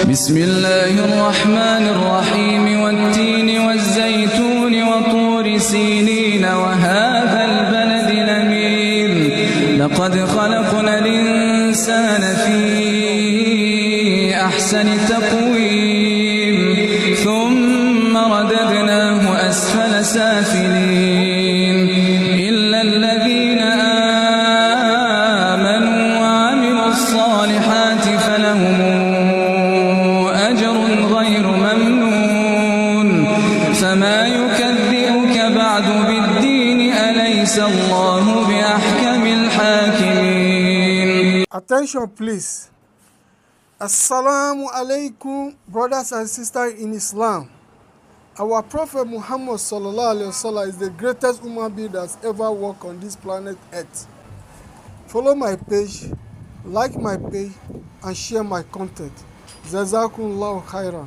بسم الله الرحمن الرحيم والتين والزيتون وطور سينين وهذا البلد الأمين لقد خلقنا الإنسان في أحسن تقويم ثم رددناه أسفل سافلين إلا الذين آمنوا وعملوا الصالحات فلهم أجر غير ممنون فما يكذبك بعد بالدين أليس الله بأحكم الحاكمين. Attention please. Assalamu alaikum, brothers and sisters in Islam. Our Prophet Muhammad sallallahu alaihi wasallam is the greatest human being that's ever walked on this planet Earth. Follow my page, like my page, and share my content. Jazakumullahu khairan.